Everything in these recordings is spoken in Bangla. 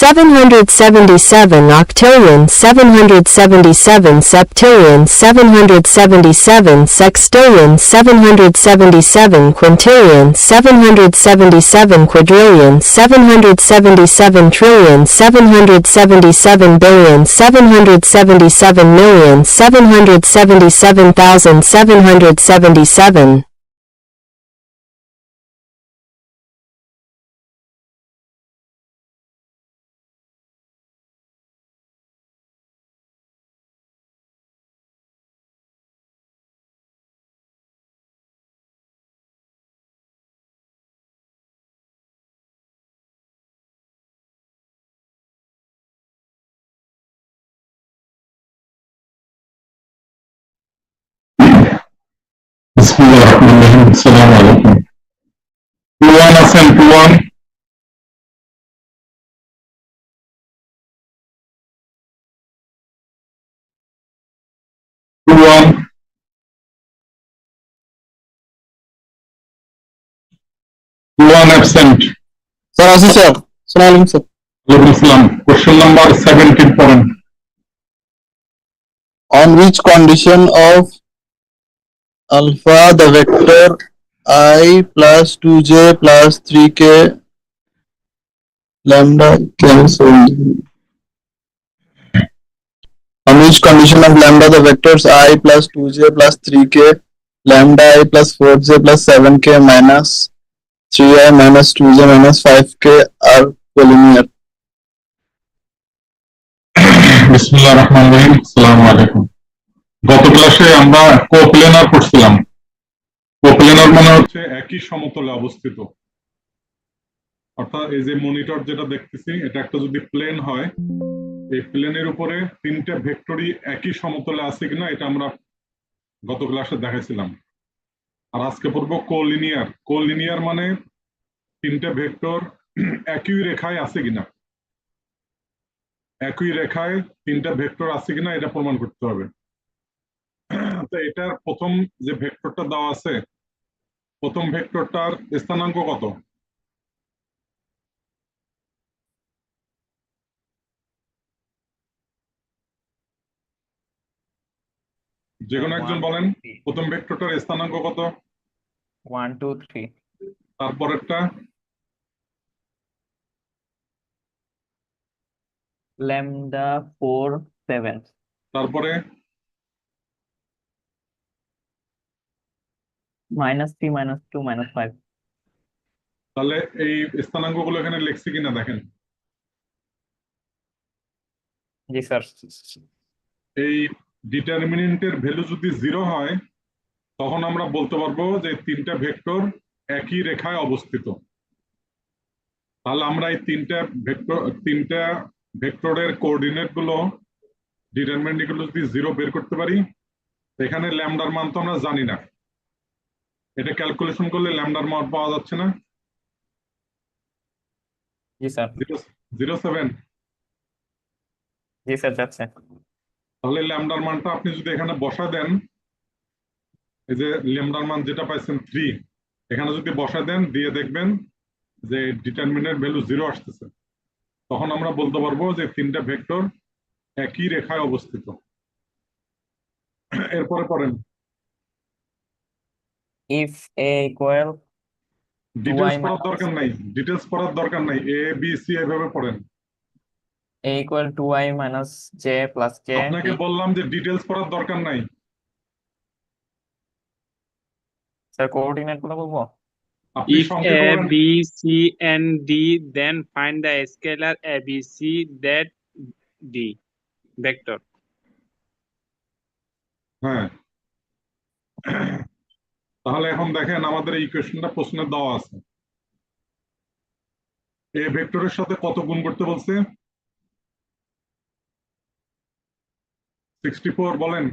777 octillion 777 septillion 777 sextillion 777 quintillion 777 quadrillion 777 trillion 777 billion 777 million 777,777 Bismillahirrahmanirrahim. Assalamu alaikum. 2-1 আছেন 2-1 2-1 2-1 absent. স্যার আছে স্যার। আসসালামু আলাইকুম স্যার। ওয়ালাইকুম আসসালাম। Question number 17 পড়েন। On which condition of alpha the vector I plus 2j plus 3k lambda cancel? On which condition of lambda the vectors I plus 2j plus 3k lambda I plus 4j plus 7k minus 3i minus 2j minus 5k are collinear? বিসমিল্লাহিররহমানিররহিম। আসসালামু আলাইকুম। গত ক্লাসে আমরা কোপ্লেনার পড়ছিলাম। কোপ্লেনার মানে হচ্ছে একই সমতলে অবস্থিত। অর্থাৎ এই যে মনিটর যেটা দেখতেছি এটা একটা যদি প্লেন হয়, এই প্লেনের উপরে তিনটা ভেক্টরই একই সমতলে আছে কিনা এটা আমরা গত ক্লাসে দেখাইছিলাম। আর আজকে পড়বো কোলিনিয়ার। কোলিনিয়ার মানে তিনটা ভেক্টর একই রেখায় আছে কিনা, একই রেখায় তিনটা ভেক্টর আছে কিনা এটা প্রমাণ করতে হবে। তো এটার প্রথম যে ভেক্টরটা দেওয়া আছে, প্রথম ভেক্টরটার স্থানাঙ্ক কত? যে কোনো একজন বলেন, প্রথম ভেক্টরটার স্থানাঙ্ক কত? 1 2 3 তারপরেরটা lambda 4 7 তারপরে -3 -2 -5 তাহলে এই স্থানাঙ্কগুলো এখানে লিখছি কিনা দেখেন। জি স্যার। এই ডিটারমিনেন্টের ভ্যালু যদি 0 হয় তখন আমরা বলতে পারবো যে তিনটা ভেক্টর একই রেখায় অবস্থিত। তাহলে আমরা এই তিনটা ভেক্টরের কোঅর্ডিনেট গুলো, ডিটারমিনেন্ট গুলো যদি 0 বের করতে পারি, এখানে ল্যামডার মান তো আমরা জানি না, এটা ক্যালকুলেশন করলে ল্যামডার মান পাওয়া যাচ্ছে না। জি স্যার। 0.07। জি স্যার যাচ্ছে। তাহলে ল্যামডার মানটা আপনি যদি এখানে বসা দেন, এই যে ল্যামডার মান যেটা পাইছেন 3, এখানে যদি বসা দেন দিয়ে দেখবেন যে ডিটারমিনেন্ট ভ্যালু 0 আসতেছে, তখন আমরা বলতে পারবো যে তিনটা ভেক্টর একই রেখায় অবস্থিত। এরপরে পড়েন। if a equal details 2i পড়ার দরকার নাই, ডিটেইলস পড়ার দরকার নাই, এ বি সি এভাবে পড়েন। a equal 2i minus j plus k আপনাকে বললাম যে ডিটেইলস পড়ার দরকার নাই। স্যার কোঅর্ডিনেট গুলো বলবো। আপনি If সংক্ষেপে A, বলেন। B, C, and D, then find the scalar ABC that D vector. হ্যাঁ, তাহলে এখন দেখেন আমাদের এই ইকুয়েশনটা প্রশ্নে দেওয়া আছে। এ ভেক্টরের সাথে কত গুণ করতে বলছে? 64 বলেন।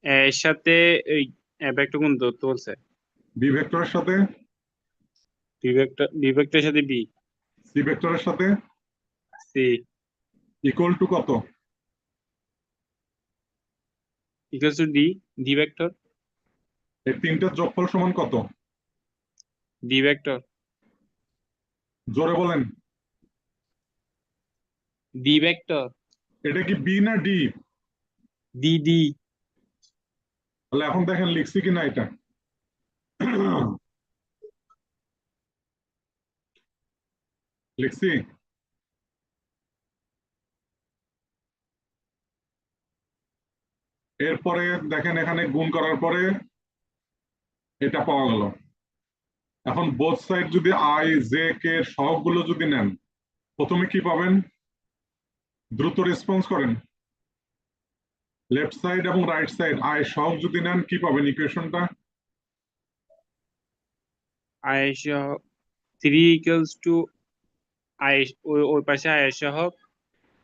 এর সাথে ওই ভেক্টর কোন ধরতে বলছে? বি ভেক্টরের সাথে, বি ভেক্টরের সাথে বি, সি ভেক্টরের সাথে সি ইকুয়াল টু কত? Equals to D, D vector, এই তিনটার যোগফল সমান কত? D vector. জোরে বলেন, D vector. এটা কি বি না ডি? D. তাহলে এখন দেখেন লিখছি কিনা এটা। লিখছি। এরপরে দেখেন এখানে গুণ করার পরে এটা পাওয়া গেল। এখন বোথ সাইড যদি আই জে কে সহগগুলো যদি নেন, প্রথমে কি পাবেন? দ্রুত রেসপন্স করেন। লেফট সাইড এবং রাইট সাইড আই সহগ যদি নেন কি পাবেন ইকুয়েশনটা? I সহগ 3 equals to I ওই পাশে I সহগ,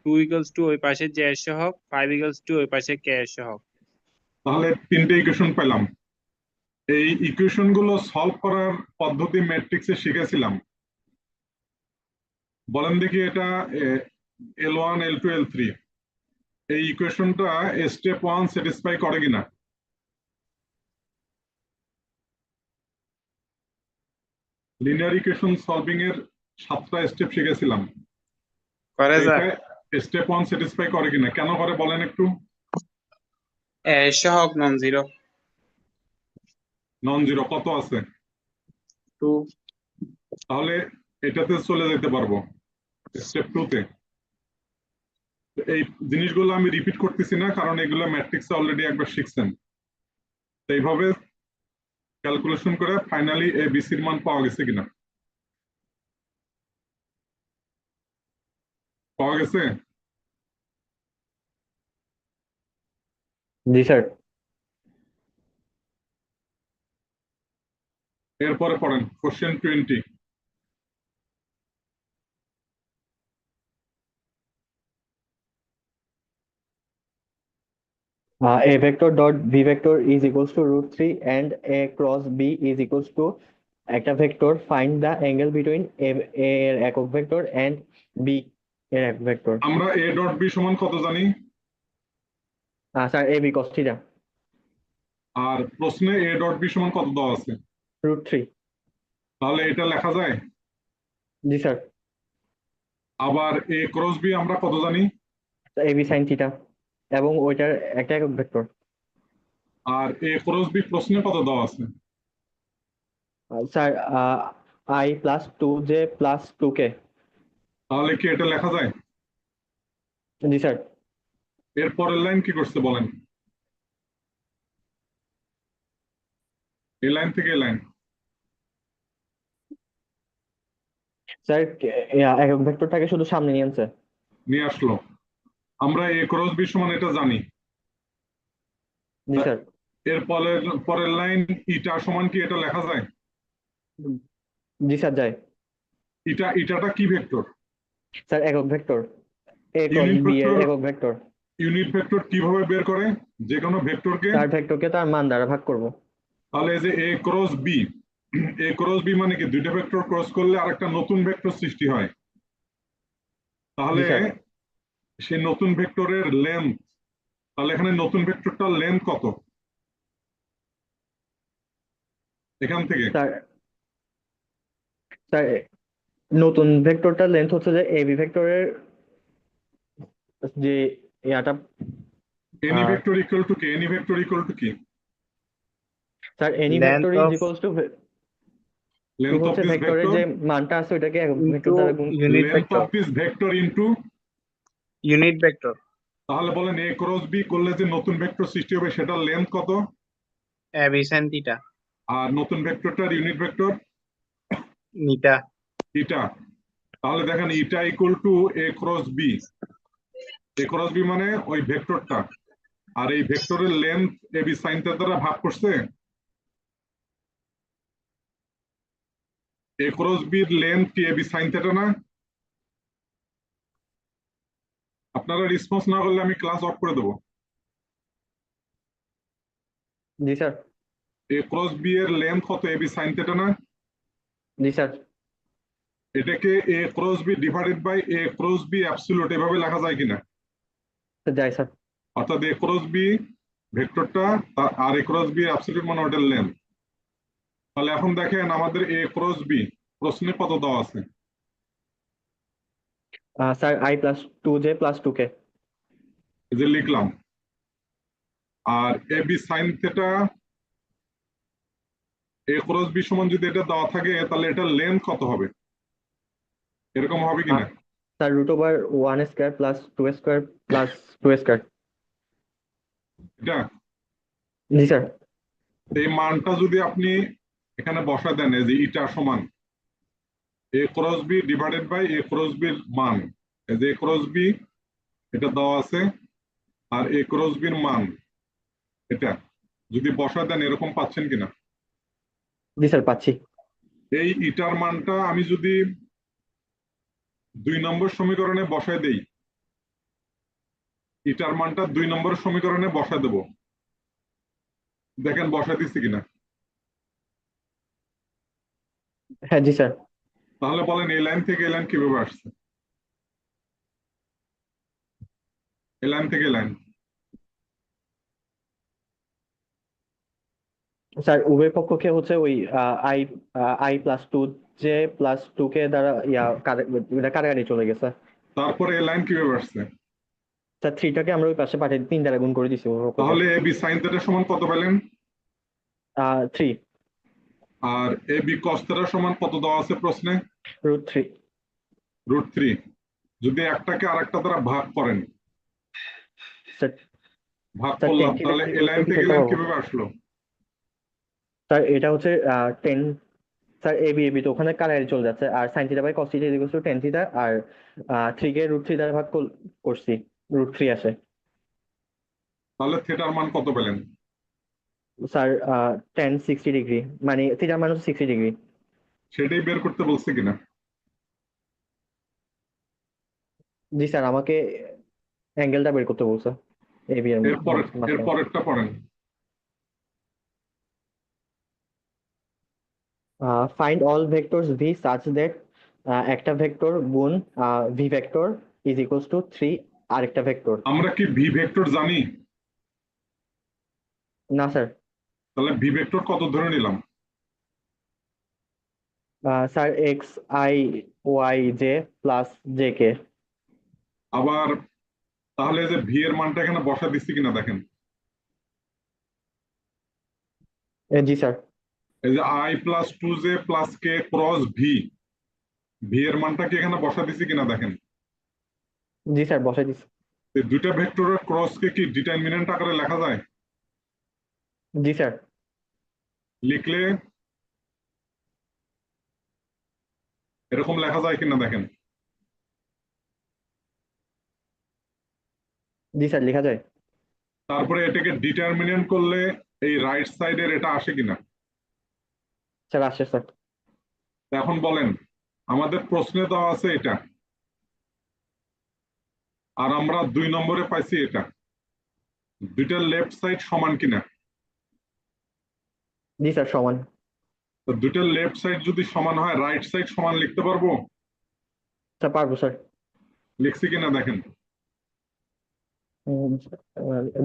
2 equals to ওই পাশে J সহগ, 5 equals to ওই পাশে K সহগ। তাহলে তিনটে ইকুয়েশন পেলাম। এই ইকুয়েশন গুলো সলভ করার পদ্ধতি ম্যাট্রিক্সে শিখেছিলাম। বলেন দেখি এটা L1 L2 L3 এই ইকুয়েশনটা স্টেপ 1 স্যাটিসফাই করে কিনা? লিনিয়ার ইকুয়েশন সলভিং এর 7টা স্টেপ শিখেছিলাম। করে স্যার। স্টেপ 1 স্যাটিসফাই করে কিনা, কেন করে বলেন একটু? A সহগ নন জিরো। নন জিরো কত আছে? 2। তাহলে এটাতে চলে যেতে পারবো স্টেপ 2 তে। এই জিনিসগুলো আমি রিপিট করতেছি না, কারণ এগুলো ম্যাট্রিক্সে অলরেডি একবার শিখছেন। এইভাবে ক্যালকুলেশন করে ফাইনালি এ বি সির মান পাওয়া গেছে কিনা? পাওয়া গেছে? জি স্যার। এরপরে পড়েন question 20। A vector dot b vector is equals to √3 and a cross b is equals to একটা vector, find the angle between a এর একক ভেক্টর and b এর একক ভেক্টর। আমরা এ ডট বি সমান কত জানি? স্যার ab cos θ আর প্রশ্নে এ ডট বি সমান কত দেওয়া আছে? √3। তাহলে এটা লেখা যায়। জি স্যার। আবার এ ক্রস বি আমরা কত জানি? ab sin θ এবং ওইটার একটা একক vector. R A cross B প্রশ্নে কত দেওয়া আছে? Sir i + 2j + 2k। তাহলে কি এটা লেখা যায়? জি স্যার। এর পরের লাইন কি করছে বলেন? এই লাইন থেকে এই লাইন স্যার একক ভেক্টরটাকে শুধু সামনে নিয়ে আনছে। নিয়ে আসলো। আমরা এ ক্রস বি সমান এটা জানি। জি স্যার। এর পরের লাইন ইটা সমান কি এটা লেখা যায়? জি স্যার যায়। ইটাটা কি ভেক্টর? স্যার একক vector, a cross unit b এর ভেক্টর। একক ভেক্টর। ইউনিট ভেক্টর কিভাবে বের করে? যে কোনো ভেক্টরকে তার ভেক্টরকে তার মান দ্বারা ভাগ করব। তাহলে এই যে এ cross B, A cross B মানে কি দুইটা ভেক্টর ক্রস করলে আরেকটা নতুন ভেক্টর সৃষ্টি হয়। তাহলে জি স্যার। সেই নতুন ভেক্টরের লেন্থ, তাহলে এখানে নতুন ভেক্টরটার লেন্থ কত? এখান থেকে স্যার স্যার নতুন ভেক্টরটার লেন্থ হচ্ছে যে ab ভেক্টরের যে ইয়াটা। এনি ভেক্টর ইকুয়াল টু কি? এনি ভেক্টর ইকুয়াল টু কি? Sir any Length vector is of- equals to length of হচ্ছে দিস ভেক্টরের ভেক্টর যে মানটা আছে ওটাকে একক ভেক্টর into দ্বারা গুণ। unit length vector। Of this vector into. unit vector। তাহলে বলেন এ ক্রস বি করলে যে নতুন ভেক্টর সৃষ্টি হবে সেটার লেন্থ কত? ab sin θ আর নতুন ভেক্টরটার ইউনিট ভেক্টর নিটা। ইটা। তাহলে দেখেন ইটা equal to A cross B. A cross B মানে ওই ভেক্টরটা, আর এই ভেক্টরের length A B sine theta দ্বারা ভাগ করছে। এ ক্রস বির লেন্থ কি এ বি সাইন থিটা না? আপনারা রেসপন্স না করলে আমি ক্লাস অফ করে দেবো। জি স্যার। এ ক্রস বি এর লেন্থ কত? এ বি সাইন থিটা না? জি স্যার। এটাকে A cross B divided by A cross B absolute এভাবে লেখা যায় কিনা? যাই স্যার। অর্থাৎ এ ক্রস বি ভেক্টরটা আর এ ক্রস বি অ্যাবসলিউট মানে ওটার লেন্থ। তাহলে এখন দেখেন আমাদের এ ক্রস বি প্রশ্নে কত দেওয়া আছে? Sir I plus 2j plus 2k। এই যে লিখলাম। আর এ বি সাইন থেটা এ ক্রস বি সমান যদি এটা দেওয়া থাকে তাহলে এটার লেন্থ কত হবে? এরকম হবে কিনা? Sir √1 square plus 2 square plus 2 square. এটা জি স্যার। এই মানটা যদি আপনি এখানে বসা দেন, এই যে ইটা সমান A cross B divided by A cross বির মান, এই যে এ ক্রস বি এটা দেওয়া আছে, আর এ ক্রস বির মান এটা যদি বসা দেন এরকম পাচ্ছেন কিনা? জি স্যার পাচ্ছি। এই ইটার মানটা আমি যদি 2 নম্বর সমীকরণে বসায় দেই, ইটার মানটা 2 নম্বর সমীকরণে বসায় দেব, দেখেন বসায় দিচ্ছি কিনা। হ্যাঁ জি স্যার। তাহলে বলেন এই লাইন থেকে এই লাইন কিভাবে আসছে? এই লাইন থেকে এই লাইন স্যার উভয় পক্ষকে হচ্ছে ওই I plus 2j plus 2k দ্বারা এটা কাটাকাটি চলে গেছে। তারপরে এই লাইন কিভাবে আসছে? স্যার 3টাকে আমরা ওই পাশে পাঠিয়ে 3 দ্বারা গুণ করে দিছি উভয় পক্ষকে। তাহলে এ বি সাইন থেটা সমান কত পেলেন? 3 আর এ বি কস থেটা সমান কত দেওয়া আছে প্রশ্নে? √3। √3। যদি একটাকে আরেকটা দ্বারা ভাগ করেন, স্যার ভাগ স্যার করলাম, tan থিটা তাহলে এই লাইন থেকে এই লাইন কিভাবে আসলো? স্যার এটা হচ্ছে 10 স্যার এবি তো ওখানে কাটাকাটি চলে যাচ্ছে, আর sin theta by cos theta equal to tan theta, আর 3 কে √3 দ্বারা ভাগ করছি, √3 আসে। তাহলে থেটার মান কত পেলেন? স্যার tan 60 ডিগ্রি, মানে থিটার মান হচ্ছে 60 ডিগ্রি। সেটাই বের করতে বলছে কিনা? জি স্যার, আমাকে অ্যাঙ্গেলটা বের করতে বলছে এবি এর এরপর মাঝখানে। এরপরেরটা পড়েন। Find all vectors V such that একটা ভেক্টর গুণ V vector is equals to 3 আরেকটা ভেক্টর। আমরা কি ভি ভেক্টর জানি? না স্যার। তাহলে ভি ভেক্টর কত ধরে নিলাম? Sir X I Y J plus J K. আবার তাহলে যে ভি এর মানটা এখানে বসা দিচ্ছি কিনা দেখেন। জি স্যার। এই যে I plus 2j plus K cross V, V এর মানটা কি এখানে বসা দিচ্ছি কিনা দেখেন। জি স্যার বসাই দিচ্ছি। এই দুইটা ভেক্টরের ক্রসকে কি ডিটারমিনেন্ট আকারে লেখা যায়? জি স্যার। লিখলে এরকম লেখা যায় কিনা দেখেন। জি স্যার লেখা যায়। তারপরে এটাকে ডিটারমিনেন্ট করলে এই রাইট সাইডের এটা আসে কিনা। স্যার আসছে স্যার। এখন বলেন, আমাদের প্রশ্নে দেওয়া আছে এটা, আর আমরা 2 নম্বরে পাইছি এটা, দুইটার লেফট সাইড সমান কিনা। জি স্যার সমান। তো দুইটার লেফট সাইড যদি সমান হয় রাইট সাইড সমান লিখতে পারবো? স্যার পারবো স্যার। লিখছি কিনা দেখেন। উম,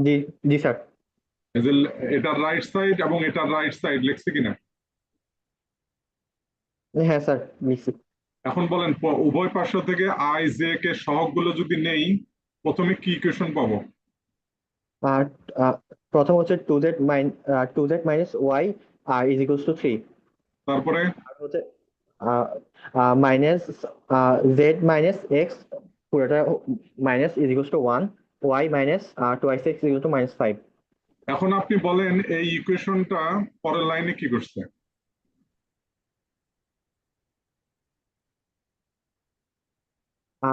জি জি স্যার। এই যে এটার রাইট সাইড এবং এটার রাইট সাইড লিখছি কিনা। হ্যাঁ স্যার লিখছি। এখন বলেন উভয় পার্শ্ব থেকে আই জে কে সহগগুলো যদি নেই, প্রথমে কি ইকুয়েশন পাবো? আর প্রথম হচ্ছে 2z মাইনাস ওয়াই আর ইজ ইকুয়ালস টু 3। তারপরে আর হচ্ছে মাইনাস জেড মাইনাস এক্স পুরোটা minus is equals to 1, Y minus twice X is equal to -5। এখন আপনি বলেন এই ইকুয়েশনটা পরের লাইনে কি করছে?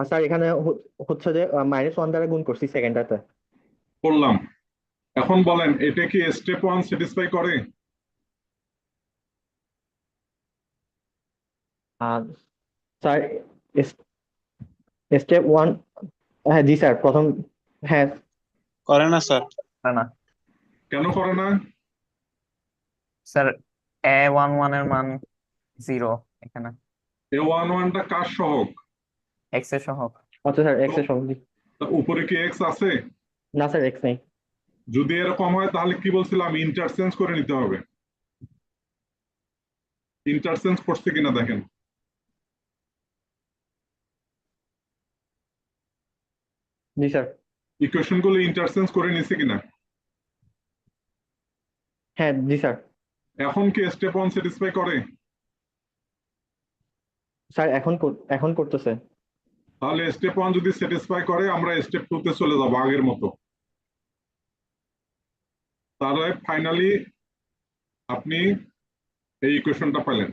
স্যার এখানে হচ্ছে যে -1 দ্বারা গুণ করছি সেকেন্ডটাতে। করলাম। এখন বলেন এটা কি স্টেপ 1 স্যাটিসফাই করে? স্যার স্টেপ 1, হ্যাঁ জি স্যার প্রথম, হ্যাঁ করে না স্যার। না কেন করে না? স্যার a11 এর মান 0 এখানে, এ ওয়ান ওয়ানটা কার সহগ? x এর সহগ। আচ্ছা স্যার এক্স এর সঙ্গে। তা উপরে কি এক্স আছে? না স্যার এক্স নেই। যদি এরকম হয় তাহলে কি বলছিলাম, ইন্টারচেঞ্জ করে নিতে হবে। ইন্টারচেঞ্জ করছে কিনা দেখেন। জি স্যার। ইকুয়েশন গুলো ইন্টারচেঞ্জ করে নিছে কিনা? হ্যাঁ জি স্যার। এখন কি স্টেপ 1 স্যাটিসফাই করে? স্যার এখন করতেছে। তাহলে স্টেপ 1 যদি স্যাটিসফাই করে আমরা স্টেপ 2 তে চলে যাব আগের মতো। তাহলে ফাইনালি আপনি এই ইকুয়েশনটা পেলেন।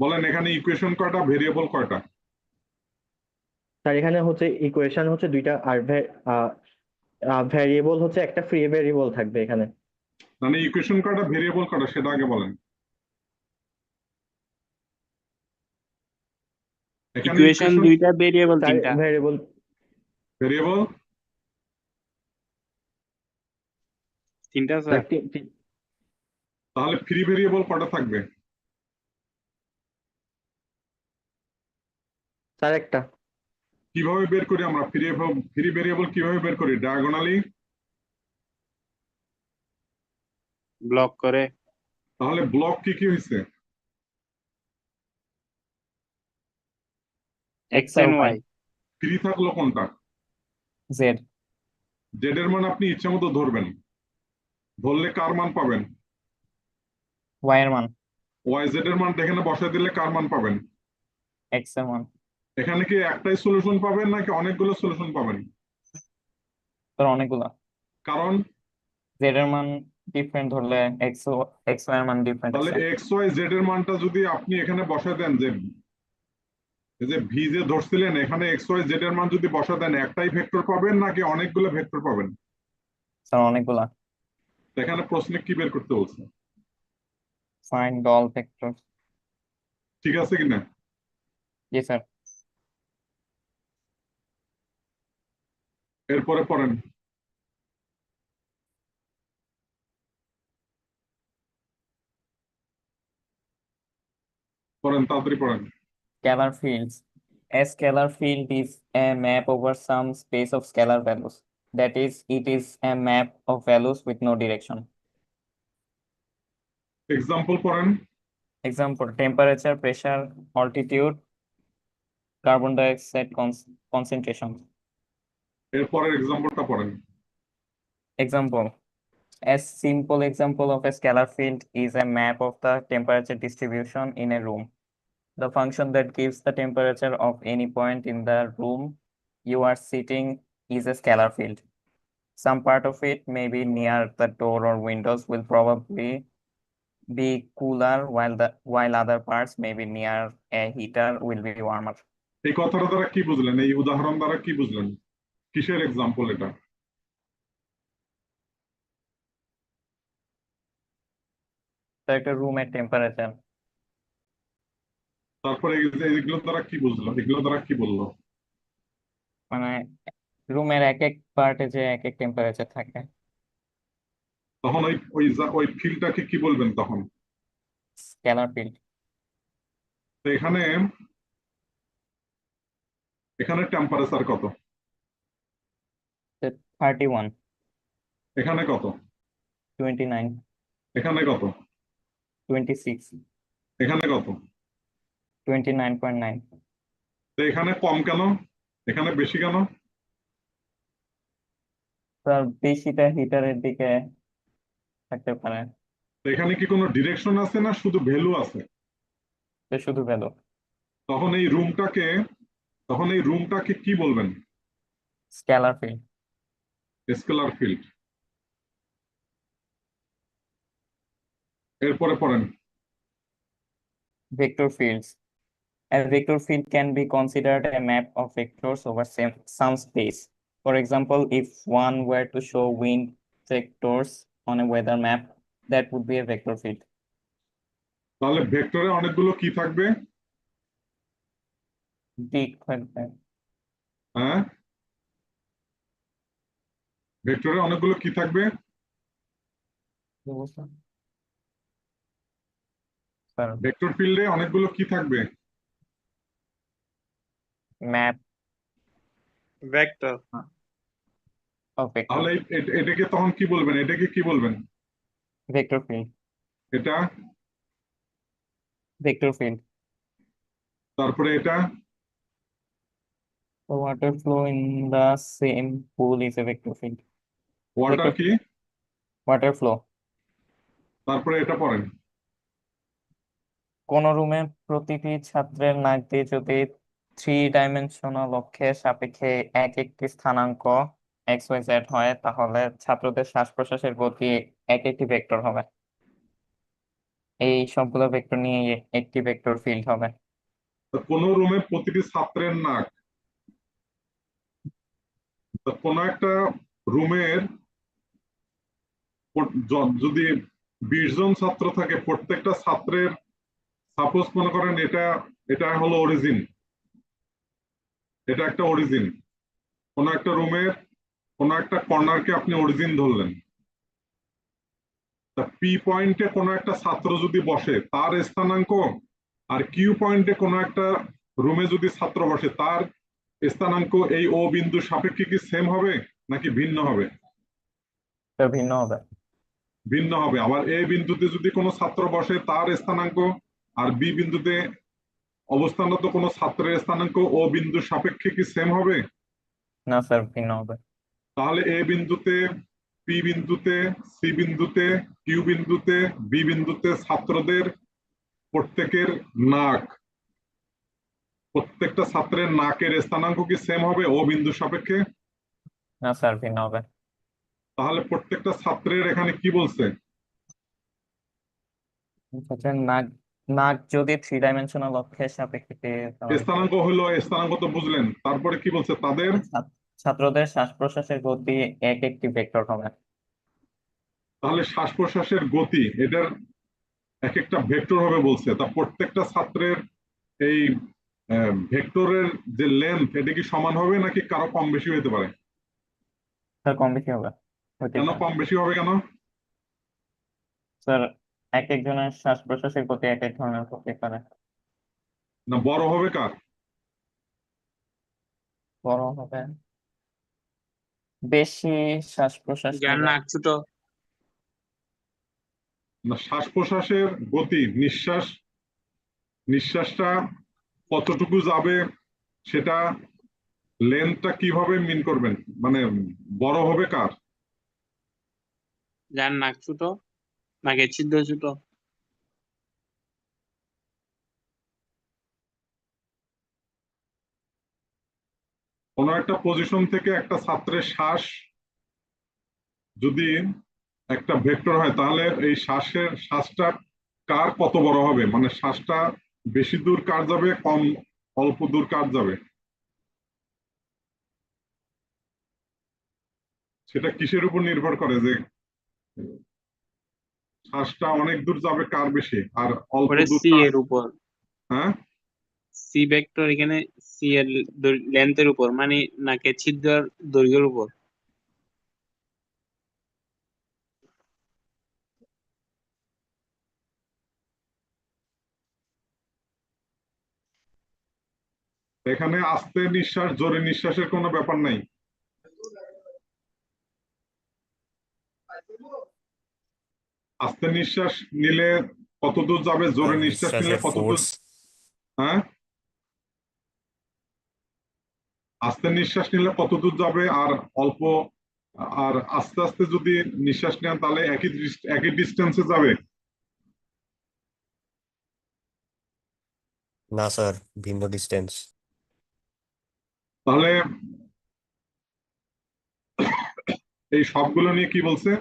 বলেন এখানে ইকুয়েশন কয়টা, ভেরিয়েবল কয়টা? স্যার এখানে হচ্ছে ইকুয়েশন হচ্ছে দুইটা, আর ভ্যারিয়েবল হচ্ছে একটা, ফ্রি ভ্যারিয়েবল থাকবে এখানে। মানে ইকুয়েশন কয়টা, ভেরিয়েবল কয়টা সেটা আগে বলেন। এখানে ইকুয়েশন ইকুয়েশন দুইটা, ভেরিয়েবল স্যার তিনটা। ভ্যারিয়েবল ভেরিয়েবল তিনটা স্যার স্যার। তাহলে ফ্রি ভেরিয়েবল কয়টা থাকবে? স্যার একটা। কিভাবে বের করি আমরা ফ্রি ভেরিয়েবল কিভাবে বের করি? ডায়াগোনালি। ব্লক করে। তাহলে ব্লক কি কি হয়েছে? X and Y. ফ্রি থাকলো কোনটা? জেড। জেড এর মান আপনি ইচ্ছা মতো ধরবেন, ধরলে কার মান পাবেন? ওয়াই এর মান। ওয়াই জেড এর মান এখানে বসায় দিলে কার মান পাবেন? এক্স এর মান। এখানে কি একটাই সলিউশন পাবেন নাকি অনেকগুলো সলিউশন পাবেন? তোর অনেকগুলা। কারণ জেড এর মান ডিফারেন্ট ধরলে এক্স ওয়াই এর মান ডিফারেন্ট তাহলে আছে। এক্স ওয়াই জেড এর মানটা যদি আপনি এখানে বসায় দেন, যে এই যে ভি যে ধরছিলেন এখানে এক্স ওয়াই জেড এর মান যদি বসায় দেন, একটাই ভেক্টর পাবেন নাকি অনেকগুলো ভেক্টর পাবেন? স্যার অনেকগুলা। তো এখানে প্রশ্নে কি বের করতে বলছে? Find all vector. ঠিক আছে কিনা? জি স্যার। এরপরে পড়েন। পড়েন, তাড়াতাড়ি পড়েন। Scalar fields. A scalar field is a map over some space of scalar values. That is, it is a map of values with no direction. Example পড়েন। Example, temperature, pressure, altitude, carbon dioxide concentration. এরপরের এক্সাম্পলটা পড়েন। Example, a simple example of a scalar field is a map of the temperature distribution in a room. The function that gives the temperature of any point in the room you are sitting is a scalar field. Some part of it, maybe near the door or windows, will probably be cooler, while other parts, maybe near a heater, will be warmer. এই কথাটা দ্বারা কি বুঝলেন? এই উদাহরণ দ্বারা কি বুঝলেন? কিসের এক্সাম্পল এটা? তো একটা রুমের টেম্পারেচার। তারপরে এইগুলো দ্বারা কি বুঝলো? এগুলো দ্বারা কি বললো? মানে রুমের এক এক পার্টে যে এক এক টেম্পারেচার থাকে। তখন ওই ফিল্ডটাকে কি বলবেন তখন? Scalar field. তো এখানে এখানে টেম্পারেচার কত? 31, এখানে কত? 29, এখানে কত? 26, এখানে কত? 29.9। তো এখানে কম কেন, এখানে বেশি কেন? তার বেশিটা হিটারের দিকে থাকতে পারে। তো এখানে কি কোনো ডিরেকশন আছে না শুধু ভ্যালু আছে? তো শুধু ভ্যালু। তখন এই রুমটাকে কি বলবেন? Scalar field. Scalar field. এরপরে পড়েন। Vector fields. A vector field can be considered a map of vectors over some space. For example, if one were to show wind vectors on a weather map, that would be a vector field. তাহলে ভেক্টরে অনেকগুলো কি থাকবে? দিক থাকবে। হ্যাঁ, ভেক্টরে অনেকগুলো কি থাকবে? স্যার, ভেক্টর ফিল্ডে অনেকগুলো কি থাকবে? Map vector. Of vector. তাহলে এটাকে তখন কি বলবেন? এটাকে কি বলবেন? Vector field. এটা, ভেক্টর ফিল্ড। তারপরে এটা, The water flow in the same pool is a vector field. Water কি? Water flow. তারপরে এটা পড়েন। কোন রুমে প্রতিটি ছাত্রের নাক দিয়ে যদি 3 ডাইমেনশনাল অক্ষের সাপেক্ষে এক একটি স্থানাঙ্ক XYZ হয়, তাহলে ছাত্রদের শ্বাস প্রশ্বাসের গতি এক একটি ভেক্টর হবে। এই সবগুলো ভেক্টর নিয়ে একটি ভেক্টর ফিল্ড হবে। তো কোন রুমে প্রতিটি ছাত্রের নাক, তো কোন একটা রুমের যদি 20 জন ছাত্র থাকে, প্রত্যেকটা ছাত্রের, সাপোজ মনে করেন এটা হলো অরিজিন, এটা একটা অরিজিন, কোন একটা রুমের কোন একটা কর্নারকে আপনি অরিজিন ধরলেন, তা পি পয়েন্টে কোন একটা ছাত্র যদি বসে তার স্থানাঙ্ক আর কিউ পয়েন্টে কোন একটা রুমে যদি ছাত্র বসে তার স্থানাঙ্ক এই ও বিন্দু সাপেক্ষে কি সেম হবে নাকি ভিন্ন হবে? এটা ভিন্ন হবে। ভিন্ন হবে। আবার এ বিন্দুতে যদি কোনো ছাত্র বসে তার স্থানাঙ্ক আর বি বিন্দুতে অবস্থানরত কোনো ছাত্রের স্থানাঙ্ক ও বিন্দু সাপেক্ষে কি সেম হবে? না স্যার, ভিন্ন হবে। তাহলে এ বিন্দুতে, পি বিন্দুতে, সি বিন্দুতে, কিউ বিন্দুতে, বি বিন্দুতে ছাত্রদের প্রত্যেকের নাক, প্রত্যেকটা ছাত্রের নাকের স্থানাঙ্ক কি সেম হবে ও বিন্দু সাপেক্ষে? না স্যার, ভিন্ন হবে। তাহলে প্রত্যেকটা ছাত্রের এখানে কি বলছে? হচ্ছে নাক নাক যদি 3 ডাইমেনশনাল অক্ষের সাপেক্ষে, তাহলে স্থানাঙ্ক হলো, স্থানাঙ্ক তো বুঝলেন, তারপরে কি বলছে? তাদের ছাত্রদের শ্বাস প্রশ্বাসের গতি এক একটি ভেক্টর হবে। তাহলে শ্বাস প্রশ্বাসের গতি এটার এক একটা ভেক্টর হবে বলছে। তা প্রত্যেকটা ছাত্রের এই ভেক্টরের যে লেন্থ এটা কি সমান হবে নাকি কারো কম বেশি হতে পারে? স্যার, কম বেশি হবে। কেন কম বেশি হবে কেন? স্যার, এক একজনের শ্বাস প্রশ্বাসের গতি এক এক ধরনের হতে পারে। না বড় হবে কার? বড় হবে বেশি শ্বাস প্রশ্বাস যার নিলে। নাক ছোট। না, শ্বাস প্রশ্বাসের গতি, নিঃশ্বাসটা কতটুকু যাবে সেটা লেন্থটা কিভাবে মিন করবেন? মানে বড় হবে কার? যার নাক ছোট, নাকের ছিদ্র ছোট। কোনো একটা পজিশন থেকে একটা ছাত্রের শ্বাস যদি একটা ভেক্টর হয় তাহলে এই শ্বাসটা কার কত বড় হবে, মানে শ্বাসটা বেশি দূর কার যাবে, কম অল্প দূর কার যাবে, সেটা কিসের উপর নির্ভর করে যে শ্বাসটা অনেক দূর যাবে কার বেশি আর অল্প ওটা দূর সি কার? এর উপর, হ্যাঁ, সি ভেক্টর এখানে সি এর লেন্থের উপর, মানে নাকের ছিদ্রের দৈর্ঘ্যের উপর। এখানে আস্তে নিঃশ্বাস জোরে নিঃশ্বাসের কোনো ব্যাপার নাই। আস্তে নিঃশ্বাস নিলে কত দূর যাবে, জোরে নিঃশ্বাস নিলে কত দূর? হ্যাঁ, আস্তে নিঃশ্বাস নিলে কত দূর যাবে আর অল্প, আর আস্তে আস্তে যদি নিঃশ্বাস নেন তাহলে একই ডিস্টেন্সে যাবে? না স্যার, ভিন্ন ডিস্টেন্স। তাহলে এই সবগুলো নিয়ে কি বলছে?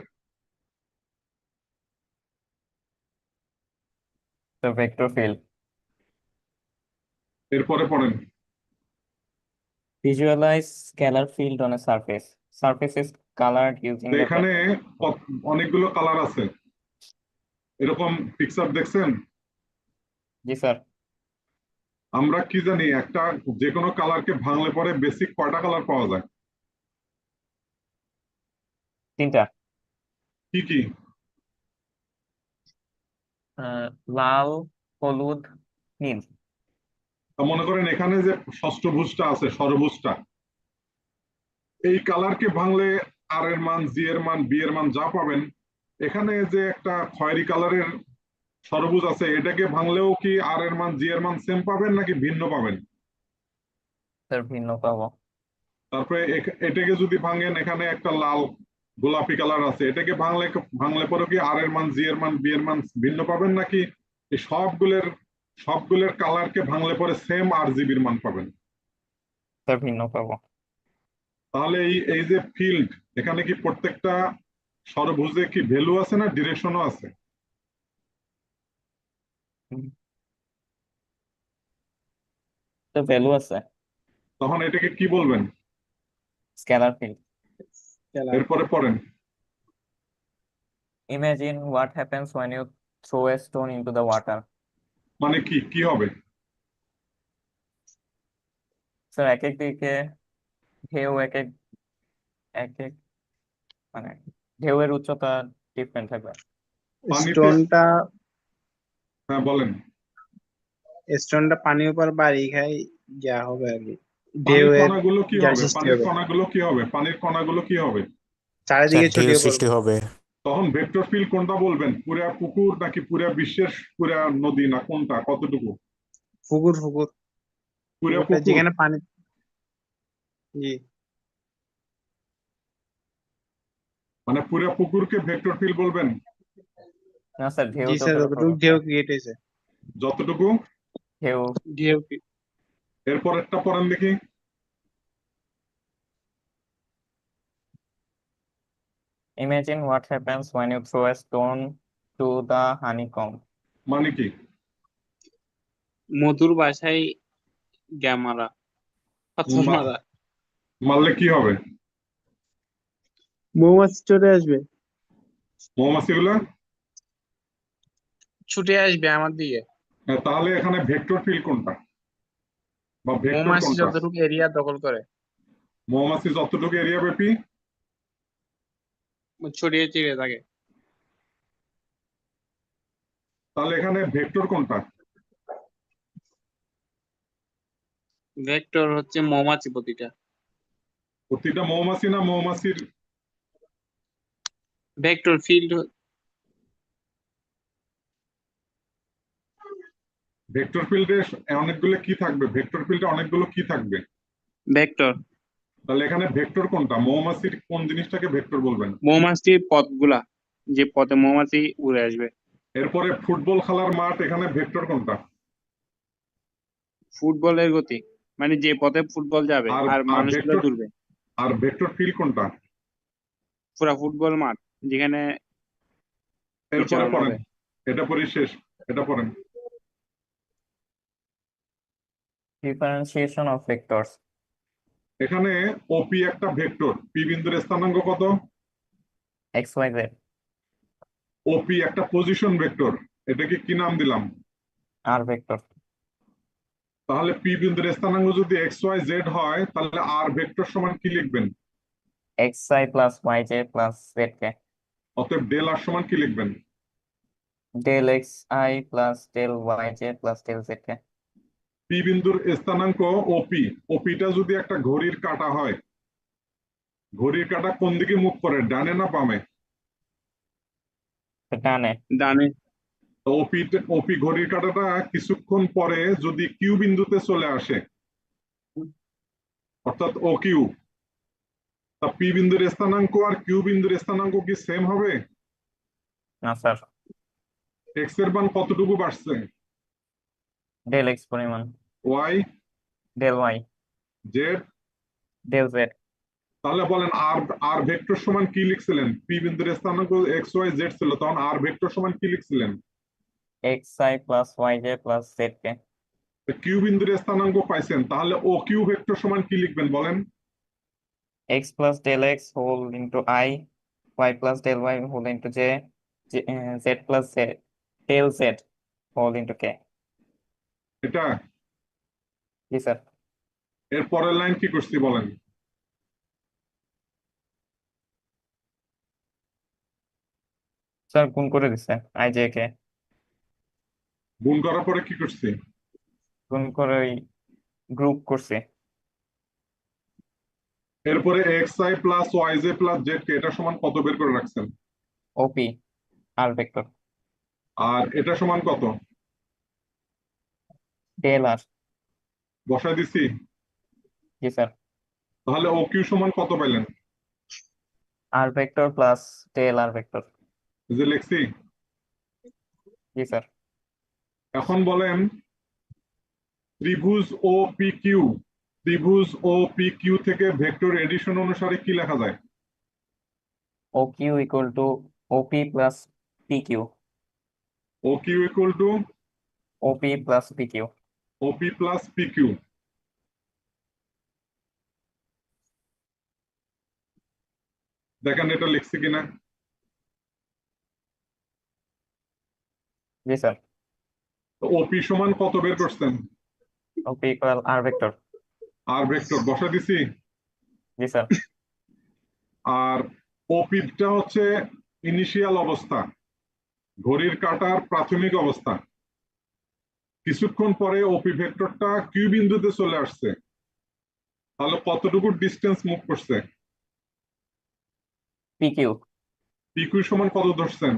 তো ভেক্টর ফিল্ড। এরপরে পড়েন। Visualize scalar field on a surface. Surface is colored using তো the এখানে অনেকগুলো কালার আছে, এরকম পিকচার দেখছেন? জি স্যার। আমরা কি জানি একটা যে কোনো কালারকে ভাঙলে পরে বেসিক কয়টা কালার পাওয়া যায়? 3টা। কি কি? লাল, হলুদ, নীল। মনে করেন এখানে যে ষষ্ঠভুজটা আছে, ষড়ভুজটা, এই কালারকে ভাঙলে আর এর মান, জি এর মান, বি এর মান যা পাবেন, এখানে যে একটা খয়েরি কালারের ষড়ভুজ আছে এটাকে ভাঙলেও কি আর এর মান, জি এর মান সেম পাবেন নাকি ভিন্ন পাবেন? স্যার ভিন্ন পাবো। তারপরে এটাকে যদি ভাঙেন, এখানে একটা লাল গোলাপি কালার আছে, এটাকে ভাঙলে পরে কি আর এর মান, জি এর মান, বি এর মান ভিন্ন পাবেন, নাকি এই সবগুলোর কালারকে ভাঙলে পরে সেম আর জিবির মান পাবেন? স্যার ভিন্ন পাবো। তাহলে এই যে ফিল্ড, এখানে কি প্রত্যেকটা ষড়ভুজে কি ভ্যালু আছে না ডিরেকশনও আছে? তো ভ্যালু আছে। তখন এটাকে কি বলবেন? Scalar field. এরপরে পড়েন। Imagine what happens when you throw a stone into the water. মানে কি কি হবে? স্যার এক এক দিকে ঢেউ এক এক মানে ঢেউয়ের উচ্চতা ডিফারেন্ট থাকবে। পানিতে, স্টোনটা হ্যাঁ বলেন। পানির উপর বাড়ি খাই যা হবে আর কি, পানির ঢেউয়ের কণাগুলো কি যার হবে? সৃষ্টি পানির হবে, কণাগুলো কি হবে? পানির কণাগুলো কি হবে? চারিদিকে ঢেউ ছড়িয়ে সৃষ্টি পড়বে। হবে। তখন ভেক্টর ফিল্ড কোনটা বলবেন? পুরা পুকুর নাকি পুরা বিশ্বের পুরা নদী, না কোনটা, কতটুকু? পুকুর পুরা পুকুরটা পুকুর যেখানে পানি। জি, মানে পুরা পুকুরকে ভেক্টর ফিল্ড বলবেন? না স্যার, ঢেউ জি স্যার, যতটুকু যতটুকু ঢেউ ক্রিয়েট হয়েছে। যতটুকু ঢেউ। ঢেউ এরপরেরটা পড়েন দেখি। Imagine what happens when you throw a stone to the honeycomb. মানে কি? মধুর বাসায় মারা, পাথর মা- মারা, মারলে কি হবে? মৌমাছি চলে আসবে, মৌমাছিগুলা ছুটে আসবে আমার দিকে। তাহলে এখানে ভেক্টর ফিল্ড কোনটা বা ভেক্টর মৌমাছি কোনটা? যতটুকু এরিয়া দখল করে, মৌমাছি যতটুকু এরিয়া ব্যাপী ছড়িয়ে ছিড়ে থাকে। তাহলে এখানে ভেক্টর কোনটা? ভেক্টর হচ্ছে মৌমাছি প্রতিটা। প্রতিটা মৌমাছি না মৌমাছির? ভেক্টর ফিল্ড ভেক্টর ফিল্ডে অনেকগুলো কি থাকবে? ভেক্টর ফিল্ডে অনেকগুলো কি থাকবে? ভেক্টর তাহলে এখানে ভেক্টর কোনটা? মৌমাছির কোন জিনিসটাকে ভেক্টর বলবেন? মৌমাছির পথগুলা, যে পথে মৌমাছি উড়ে আসবে। এরপরে ফুটবল খেলার মাঠ, এখানে ভেক্টর কোনটা? ফুটবলের গতি, মানে যে পথে ফুটবল যাবে আর আর আর মানুষগুলো ভেক্টর দূরবে। আর ভেক্টর ফিল্ড কোনটা? পুরা ফুটবল মাঠ যেখানে এরপরে বিচরণ পড়েন, হবে। এটা পরে শেষ, এটা পড়েন। Differentiation of vectors. এখানে ওপি একটা ভেক্টর, পি বিন্দুর স্থানাঙ্ক কত? X, Y, Z. ওপি একটা পজিশন ভেক্টর, এটাকে কি নাম দিলাম? R vector. তাহলে পি বিন্দুর স্থানাঙ্ক যদি এক্স ওয়াই জেড হয়, তাহলে আর ভেক্টর সমান কি লিখবেন? XI plus YJ plus ZK. অতএব ডেল আর সমান কি লিখবেন? Del XI plus del YJ plus del ZK. P বিন্দুর স্থানাঙ্ক ওপি, ওপিটা যদি একটা ঘড়ির কাঁটা হয়, ঘড়ির কাঁটা কোন দিকে মুখ করে, ডানে না বামে? ডানে। ডানে। তো ওপি ঘড়ির কাঁটাটা কিছুক্ষণ পরে যদি কিউ বিন্দুতে চলে আসে, অর্থাৎ ও কিউ, তা পি বিন্দুর স্থানাঙ্ক আর কিউ বিন্দুর স্থানাঙ্ক কি সেম হবে? না স্যার, এক্স এর মান কতটুকু বাড়ছে? del X পরিমাণ। Y, del Y, Z. del Z. তাহলে বলেন আর আর ভেক্টর সমান কি লিখছিলেন? পি বিন্দুর স্থানাঙ্ক এক্স ওয়াই জেড ছিল, তখন আর ভেক্টর সমান কি লিখছিলেন? XI plus YJ plus ZK. Q বিন্দুর স্থানাঙ্ক পাইছেন, তাহলে ও কিউ ভেক্টর সমান কি লিখবেন বলেন? X plus del X whole into I, Y plus del Y whole into Z plus Z, del Z whole into K. এটা জি স্যার। এর পরের লাইন কি করছি বলেন? স্যার গুণ করে দিছে IJ কে, গুণ করার পরে কি করছি? গুণ করে ওই গ্রুপ করছে। এরপরে X I plus Y J plus Z K, এটা সমান কত বের করে রাখছেন? OP R ভেক্টর আর এটা সমান কত? del R। বসাই দিছি। জি স্যার। তাহলে ও কিউ সমান কত পাইলেন? R vector plus del R vector. এই যে লিখছি। জি স্যার। এখন বলেন ত্রিভুজ ও পি কিউ, ত্রিভুজ ও পি কিউ থেকে ভেক্টর এডিশন অনুসারে কি লেখা যায়? O Q equal to OP plus P Q. O Q equal to OP plus P Q. OP plus P Q. দেখেন এটা লিখছি কিনা। জি স্যার। ওপি সমান কত বের করছেন? ওপি ইকুয়াল আর ভেক্টর। আর ভেক্টর বসা দিছি। জি স্যার। আর ওপিটা হচ্ছে ইনিশিয়াল অবস্থা, ঘড়ির কাঁটার প্রাথমিক অবস্থা। কিছুক্ষণ পরে ওপি ভেক্টরটা কিউ বিন্দুতে চলে আসছে, তাহলে কতটুকু ডিস্টেন্স মুভ করছে? P Q. পি কিউ সমান কত ধরছেন?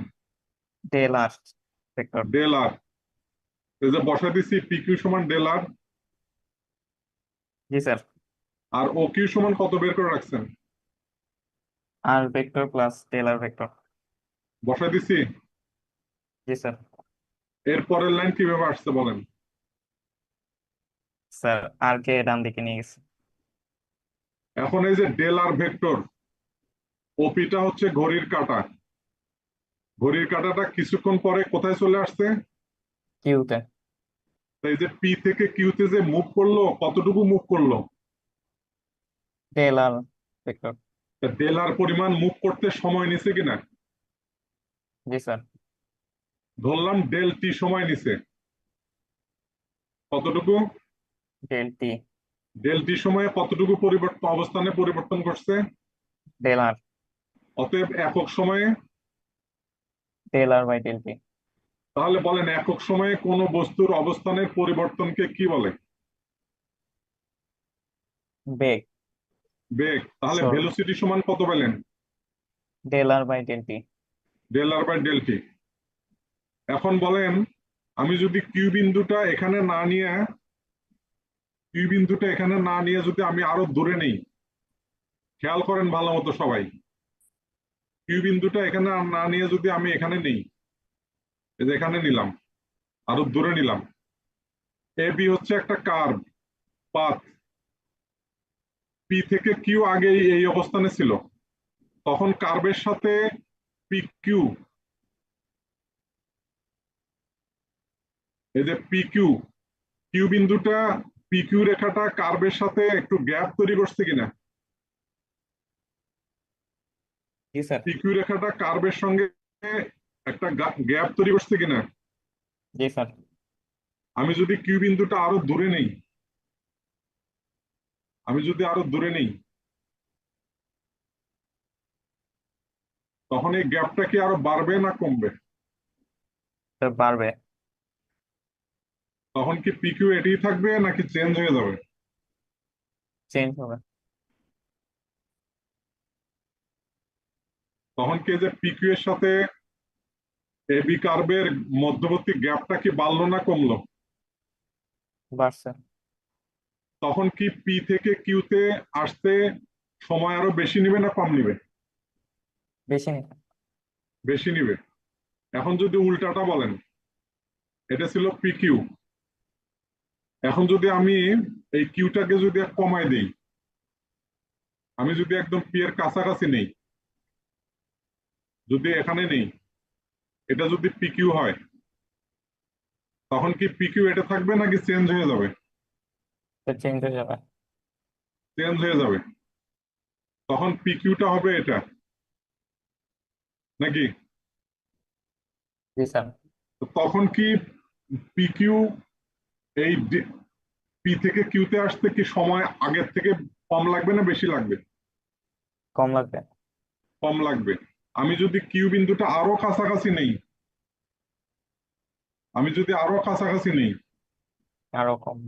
Del R vector. Del R. এই যে বসা দিছি পি কিউ সমান ডেল আর। জি স্যার। আর ও কিউ সমান কত বের করে রাখছেন? R vector plus del R vector. বসা দিছি। জি স্যার। এর পরের লাইন কিভাবে আসছে বলেন? স্যার আর কে ডান দিকে নিয়ে গেছে। এখন এই যে ডেল আর ভেক্টর, ওপিটা হচ্ছে ঘড়ির কাঁটা, ঘড়ির কাঁটাটা কিছুক্ষণ পরে কোথায় চলে আসছে? কিউতে। এই যে পি থেকে কিউতে যে মুভ করলো, কতটুকু মুভ করলো? টেল আর ভেক্টর। ডেল আর পরিমাণ মুভ করতে সময় নিছে কিনা? জি স্যার। ধরলাম ডেল টি সময় নিছে। কতটুকু? Del T. ডেল টি সময়ে কতটুকু পরিবর্তন অবস্থানে পরিবর্তন করছে? ডেল আর। অতএব একক সময়ে। টেল আর বাই ডেল টি। তাহলে বলেন একক সময়ে কোন বস্তুর অবস্থানের পরিবর্তনকে কি বলে? বেগ। বেগ। তাহলে Sure. ভেলোসিটি সমান কত পেলেন? Del R by del T. Del R by del T. এখন বলেন আমি যদি কিউ বিন্দুটা এখানে না নিয়ে, কিউ বিন্দুটা এখানে না নিয়ে যদি আমি আরো দূরে নেই, খেয়াল করেন ভালো মতো সবাই, কিউ বিন্দুটা এখানে না নিয়ে যদি আমি এখানে নেই, এই যে এখানে নিলাম, আরো দূরে নিলাম, এ বি হচ্ছে একটা কার্ভ পাথ, পি থেকে কিউ আগে এই অবস্থানে ছিল, তখন কার্ভের সাথে পি কিউ, এই যে পি কিউ, কিউ বিন্দুটা পি কিউ রেখাটা কার্ভের সাথে একটু গ্যাপ তৈরি করছে কিনা? জি স্যার। পি কিউ রেখাটা কার্ভের সঙ্গে একটা গ্যাপ তৈরি করছে কিনা? জি স্যার। আমি যদি কিউ বিন্দুটা আরো দূরে নেই, আমি যদি আরো দূরে নেই, তখন এই গ্যাপটা কি আরো বাড়বে না কমবে? স্যার বাড়বে। তখন কি পি কিউ এটি থাকবে নাকি চেঞ্জ হয়ে যাবে? চেঞ্জ হবে। তখন কি যে পি কিউ এর সাথে এবি কার্ভের মধ্যবর্তী গ্যাপটা কি বাড়লো না কমলো? বাড়ছে। তখন কি পি থেকে কিউতে আসতে সময় আরো বেশি নিবে না কম নিবে? বেশি নেই। বেশি নিবে। এখন যদি উল্টাটা বলেন, এটা ছিল পি কিউ, এখন যদি আমি এই কিউটাকে যদি কমাই দেই, আমি যদি একদম পি এর কাছাকাছি নেই, যদি এখানে নেই, এটা যদি পি কিউ হয়, তখন কি পি কিউ এটা থাকবে নাকি চেঞ্জ হয়ে যাবে? চেঞ্জ হয়ে যাবে। চেঞ্জ হয়ে যাবে। তখন পি কিউটা হবে এটা নাকি? জি স্যার। তখন কি পি কিউ এই পি থেকে কিউতে আসতে কি সময় আগের থেকে কম লাগবে না বেশি লাগবে? কম লাগবে। কম লাগবে। আমি যদি কিউ বিন্দুটা আরো কাছাকাছি নেই, আমি যদি আরো কাছাকাছি নেই, আরো কম।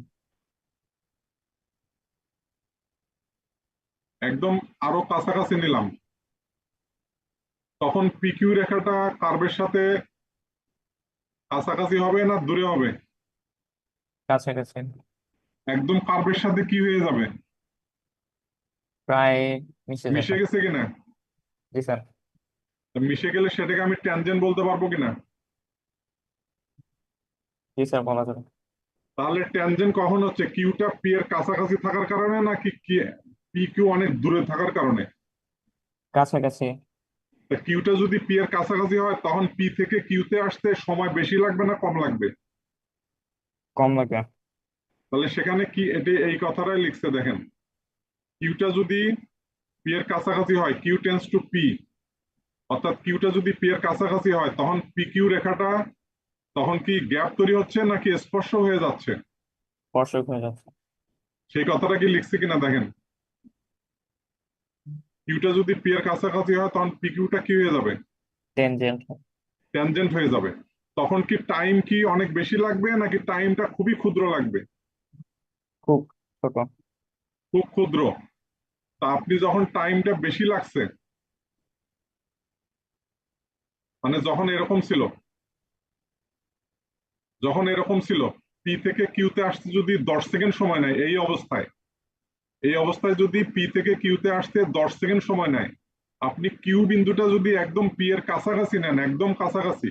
একদম আরো কাছাকাছি নিলাম, তখন পি কিউ রেখাটা কার্ভের সাথে কাছাকাছি হবে না দূরে হবে? কাছাকাছি। একদম কার্ভের সাথে কি হয়ে যাবে? প্রায় মিশে মিশে যাবে। গেছে কিনা? জি স্যার। তো মিশে গেলে সেটাকে আমি ট্যানজেন্ট বলতে পারবো কিনা? জি স্যার, বলা যাবে। তাহলে ট্যানজেন্ট কখন হচ্ছে, কিউটা পি এর কাছাকাছি থাকার কারণে নাকি পি কিউ অনেক দূরে থাকার কারণে? কাছাকাছি। কিউটা যদি পি এর কাছাকাছি হয় তখন পি থেকে কিউতে আসতে সময় বেশি লাগবে না কম লাগবে? কম লাগবে। তাহলে সেখানে কি এই কথাটাই লিখছে দেখেন, কিউটা যদি পি এর কাছাকাছি হয়, কিউ টেন্স টু পি, অর্থাৎ কিউটা যদি পি এর কাছাকাছি হয় তখন পি কিউ রেখাটা তখন কি গ্যাপ তৈরি হচ্ছে নাকি স্পর্শ হয়ে যাচ্ছে? স্পর্শক হয়ে যাচ্ছে। সেই কথাটা কি লিখছে কিনা দেখেন, কিউটা যদি পি এর কাছাকাছি হয় তখন পি কিউটা কি হয়ে যাবে? টেনজেন্ট। ট্যানজেন্ট হয়ে যাবে। তখন কি টাইম কি অনেক বেশি লাগবে নাকি টাইমটা খুবই ক্ষুদ্র লাগবে? খুব ছোট। খুব ক্ষুদ্র। তা আপনি যখন টাইমটা বেশি লাগছে, মানে যখন এরকম ছিল পি থেকে কিউতে আসতে যদি 10 সেকেন্ড সময় নেয়, এই অবস্থায় যদি পি থেকে কিউতে আসতে 10 সেকেন্ড সময় নেয়, আপনি কিউ বিন্দুটা যদি একদম পি এর কাছাকাছি নেন, একদম কাছাকাছি,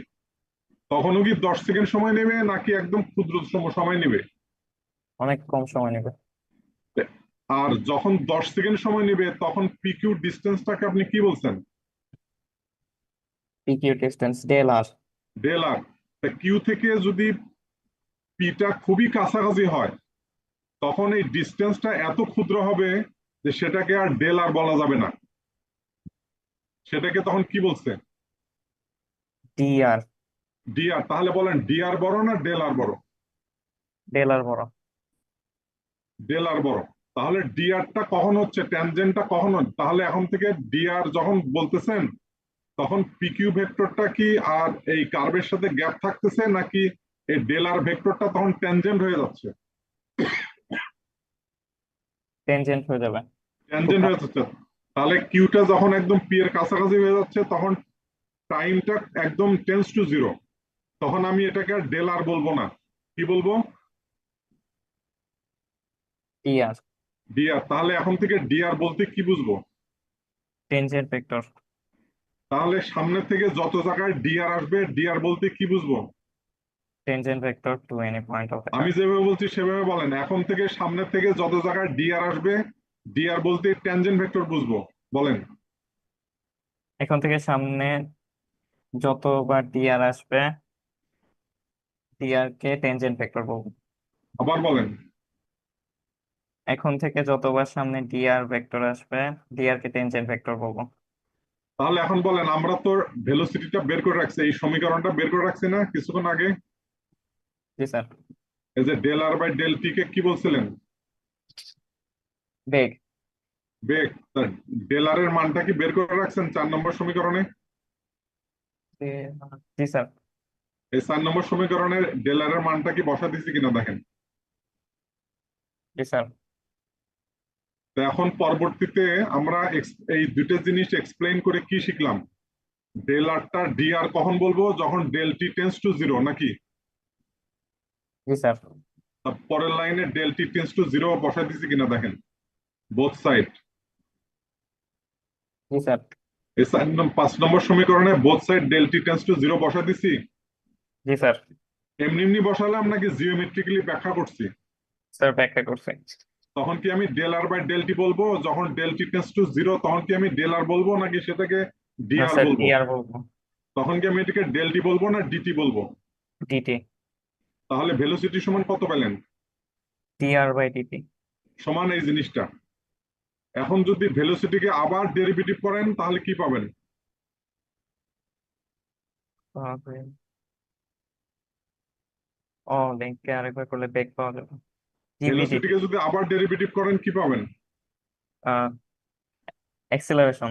তখনও কি 10 সেকেন্ড সময় নেবে নাকি একদম ক্ষুদ্র সময় নেবে? অনেক কম সময় নেবে। আর যখন 10 সেকেন্ড সময় নেবে তখন পি কিউ ডিস্টেন্সটাকে আপনি কি বলছেন? পিকিউ ডিস্টেন্স ডেল আর। ডেল আর। কিউ থেকে যদি পিটা খুবই কাছাকাছি হয় তখন এই ডিস্টেন্সটা এত ক্ষুদ্র হবে যে সেটাকে আর ডেল আর বলা যাবে না, সেটাকে তখন কি বলছে? ডি আর। ডি আর। তাহলে বলেন ডি আর বড় না ডেল আর বড়? ডেল আর বড়। ডেল আর বড়। তাহলে ডি আরটা কখন হচ্ছে, ট্যানজেন্টটা কখন হচ্ছে? তাহলে এখন থেকে ডি আর যখন বলতেছেন তখন পিকিউ ভেক্টরটা কি আর এই কার্ভের সাথে গ্যাপ থাকতেছে নাকি এই ডেল আর ভেক্টরটা তখন ট্যানজেন্ট হয়ে যাচ্ছে? টেনজেন্ট হয়ে যাবে। খুব ট্যানজেন্ট হয়ে কাছে। যাচ্ছে। তাহলে কিউটা যখন একদম পি এর কাছাকাছি হয়ে যাচ্ছে তখন টাইমটা একদম টেন্স টু জিরো, তখন আমি এটাকে আর ডেল আর বলবো না, কি বলবো? ডি আর। ডি আর। তাহলে এখন থেকে ডি আর বলতে কি বুঝবো? Tangent vector. তাহলে সামনে থেকে যত জায়গায় ডি আর আসবে ডি আর বলতে কি বুঝবো? Tangent vector to any point of আমি যেভাবে বলছি সেভাবে বলেন, এখন থেকে সামনে থেকে যত জায়গায় ডি আর আসবে ডি আর বলতে ট্যানজেন্ট ভেক্টর বুঝবো, বলেন। এখন থেকে সামনে যতবার ডি আর আসবে, ডি আর কে টেনজেন্ট ভেক্টর বলবো। আবার বলেন। এখন থেকে যতবার সামনে ডি আর ভেক্টর আসবে, ডি আর কে টেনজেন্ট ভেক্টর বলবো। তাহলে এখন বলেন, আমরা তো ভেলোসিটিটা বের করে রাখছি, এই সমীকরণটা বের করে রাখছি না কিছুক্ষণ আগে? জি স্যার। এই যে del R by del T কে কি বলছিলেন? বেগ। বেগ। ডেল আর এর মানটা কি বের করে রাখছেন 4 নম্বর সমীকরণে? জি স্যার। এই 4 নম্বর সমীকরণে ডেল আর এর মানটা কি বসা দিছি কিনা দেখেন। জি স্যার। তো এখন পরবর্তীতে আমরা এই দুটো জিনিস এক্সপ্লেইন করে কি শিখলাম? ডেল আরটা ডি আর কখন বলবো, যখন del T tends to zero, নাকি? জি স্যার। পরের লাইনে del T tends to zero বসাই দিছি কিনা দেখেন, বোথ সাইড। জি স্যার। এই 5 নম্বর সমীকরণে both side del T tends to zero বসাই দিছি। জি স্যার। এমনি এমনি বসালাম নাকি জিওমেট্রিক্যালি ব্যাখ্যা করছি? স্যার ব্যাখ্যা করছে। তখন কি আমি del R by del T বলবো, যখন del T tends to zero তখন কি আমি ডেল আর বলবো নাকি সেটাকে ডি না আর স্যার, বলবো? ডি আর বলবো। তখন কি আমি এটাকে ডেল টি বলবো না ডিটি বলবো? ডিটি। তাহলে ভেলোসিটি সমান কত পেলেন? D R by D T. সমান এই জিনিসটা। এখন যদি ভেলোসিটিকে আবার ডেরিভেটিভ করেন তাহলে কি পাবেন? ও, লিঙ্ককে আরেকবার করলে বেগ পাওয়া যাবে। DV DT. ভেলোসিটিকে যদি আবার ডেরিভেটিভ করেন কি পাবেন? অ্যাক্সেলারেশন।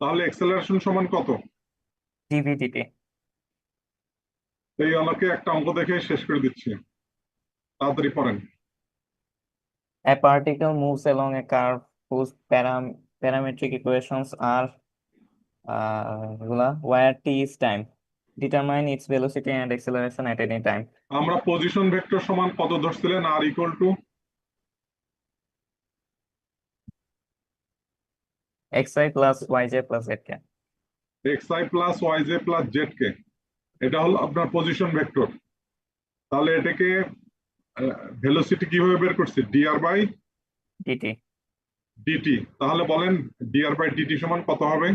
তাহলে এক্সেলারেশন সমান কত? D V D T. এই অঙ্কে একটা অঙ্ক দেখে শেষ করে দিচ্ছি, তাড়াতাড়ি পড়েন। A particle moves along a curve whose parametric equations are where t is time. Determine its velocity and acceleration at any time. আমরা পজিশন ভেক্টর সমান কত ধরছিলেন? R equal to xi plus yj plus zk. xi plus yj plus zk, এটা হলো আপনার পজিশন ভেক্টর। তাহলে এটাকে ভেলোসিটি কিভাবে বের করছি? dr by dt. dt। তাহলে বলেন dr বাই dt সমান কত হবে?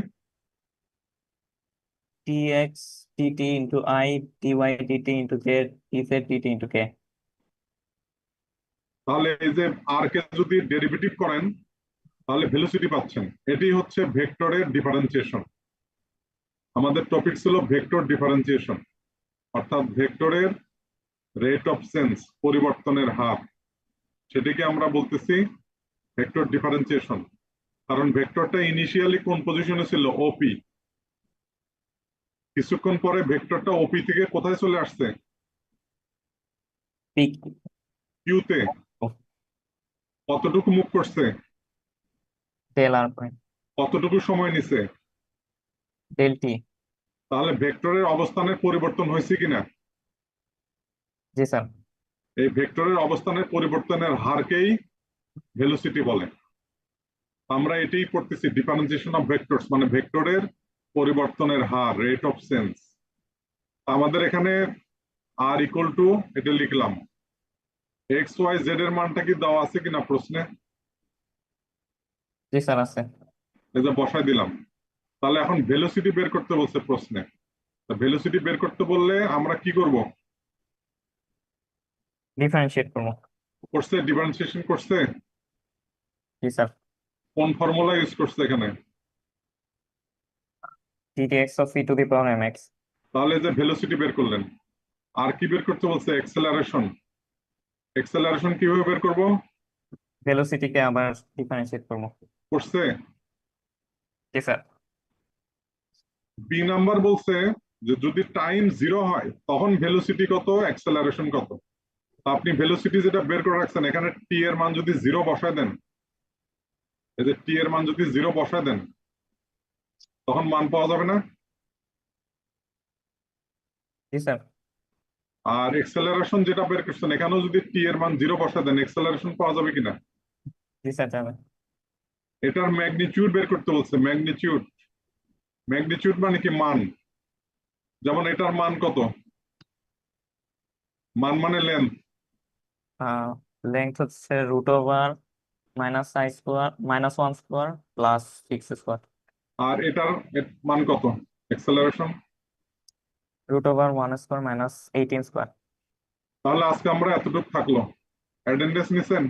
dx dt into I, dy dt into z, dz dt into k. তাহলে এই যে আর কে যদি ডেরিভেটিভ করেন তাহলে ভেলোসিটি পাচ্ছেন। এটি হচ্ছে ভেক্টরের ডিফারেন্সিয়েশন। আমাদের টপিক ছিল ভেক্টর ডিফারেন্সিয়েশন, অর্থাৎ ভেক্টরের রেট অফ চেঞ্জ, পরিবর্তনের হার, সেটিকে আমরা বলতেছি ভেক্টর ডিফারেন্সিয়েশন। কারণ ভেক্টরটা ইনিশিয়ালি কোন পজিশনে ছিল? ওপি। কিছুক্ষণ পরে ভেক্টরটা ওপি থেকে কোথায় চলে আসছে? p. কিউতে। কতটুকু মুভ করছে? del r prime. কতটুকু সময় নিছে? del t. তাহলে ভেক্টরের অবস্থানের পরিবর্তন হয়েছে কিনা? জি স্যার। এই ভেক্টরের অবস্থানের পরিবর্তনের হারকেই ভেলোসিটি বলে। আমরা এটাই পড়তেছি, ডিফারেন্সিয়েশন অফ ভেক্টরস, মানে ভেক্টরের পরিবর্তনের হার, রেট অফ চেঞ্জ। আমাদের এখানে আর ইকুয়াল টু এটা লিখলাম, এক্স ওয়াই জেড এর মানটা কি দেওয়া আছে কিনা প্রশ্নে? জি স্যার আছে। এই যে বসাই দিলাম। তাহলে এখন ভেলোসিটি বের করতে বলছে প্রশ্নে। ভেলোসিটি বের করতে বললে আমরা কি করব? ডিফারেন্সিয়েট করবো। করছে, ডিফারেন্সিয়েশন করছে। জি স্যার। কোন ফর্মুলা ইউজ করছে এখানে? dtx of e to the power mx. তাহলে যে ভেলোসিটি বের করলেন, আর কি বের করতে বলছে? এক্সেলারেশন। এক্সেলারেশন কিভাবে বের করব? ভেলোসিটিকে আবার ডিফারেন্সিয়েট করবো। করছে। জি স্যার। বি নাম্বার বলছে যে যদি টাইম 0 হয় তখন ভেলোসিটি কত, অ্যাক্সেলারেশন কত। তা আপনি ভেলোসিটি যেটা বের করে রাখছেন, এখানে টি এর মান যদি 0 বসায় দেন, এই যে টি এর মান যদি 0 বসায় দেন, তখন মান পাওয়া যাবে না? জি স্যার। আর এক্সেলারেশন যেটা বের করছেন, এখানেও যদি টি এর মান 0 বসায় দেন, এক্সেলারেশন পাওয়া যাবে কিনা? জি স্যার যাবে। এটার ম্যাগনিটিউড বের করতে বলছে। ম্যাগনিটিউড, ম্যাগনিটিউড মানে কি? মান। যেমন এটার মান কত? মান মানে লেন্থ। লেংথ হচ্ছে root over minus I square minus 1 square plus 6 square. আর এটার মান কত? Acceleration root over 1 square minus 18 square. তাহলে আজকে আমরা এতটুকু থাকলো। অ্যাটেন্ডেন্স নিছেন?